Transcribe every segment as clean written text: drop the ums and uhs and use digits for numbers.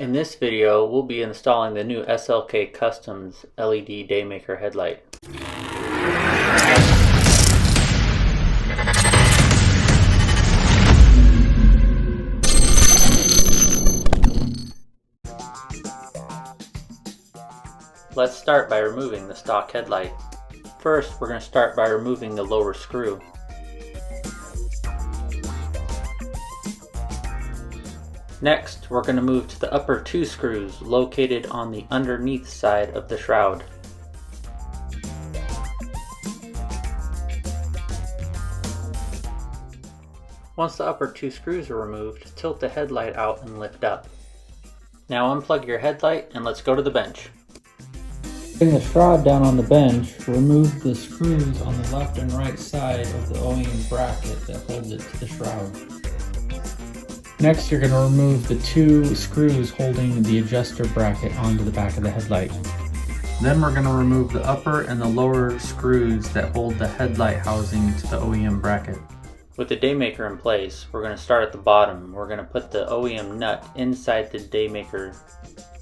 In this video, we'll be installing the new SLK-Customs LED Daymaker headlight. Let's start by removing the stock headlight. First, we're going to start by removing the lower screw. Next, we're going to move to the upper two screws located on the underneath side of the shroud. Once the upper two screws are removed, tilt the headlight out and lift up. Now unplug your headlight and let's go to the bench. Putting the shroud down on the bench, remove the screws on the left and right side of the OEM bracket that holds it to the shroud. Next, you're going to remove the two screws holding the adjuster bracket onto the back of the headlight. Then we're going to remove the upper and the lower screws that hold the headlight housing to the OEM bracket. With the Daymaker in place, we're going to start at the bottom. We're going to put the OEM nut inside the Daymaker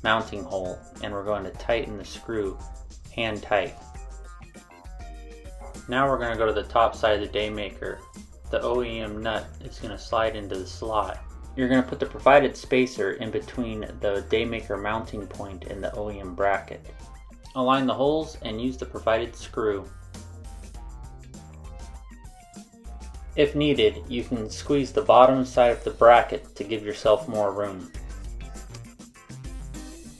mounting hole, and we're going to tighten the screw hand tight. Now we're going to go to the top side of the Daymaker. The OEM nut is going to slide into the slot. You're going to put the provided spacer in between the Daymaker mounting point and the OEM bracket. Align the holes and use the provided screw. If needed, you can squeeze the bottom side of the bracket to give yourself more room.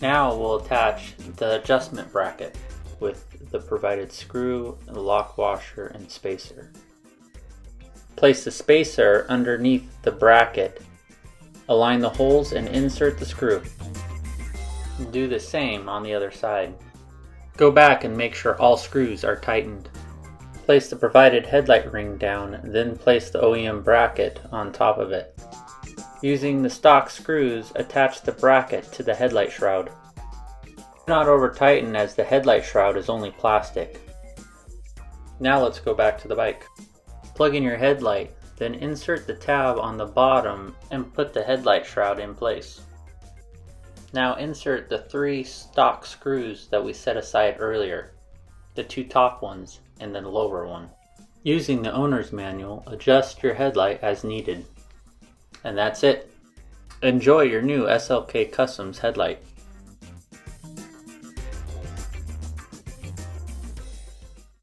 Now we'll attach the adjustment bracket with the provided screw, the lock washer, and spacer. Place the spacer underneath the bracket. Align the holes and insert the screw. Do the same on the other side. Go back and make sure all screws are tightened. Place the provided headlight ring down, then place the OEM bracket on top of it. Using the stock screws, attach the bracket to the headlight shroud. Do not over tighten as the headlight shroud is only plastic. Now let's go back to the bike. Plug in your headlight. Then insert the tab on the bottom and put the headlight shroud in place. Now insert the three stock screws that we set aside earlier, the two top ones and the lower one. Using the owner's manual, adjust your headlight as needed. And that's it. Enjoy your new SLK Customs headlight.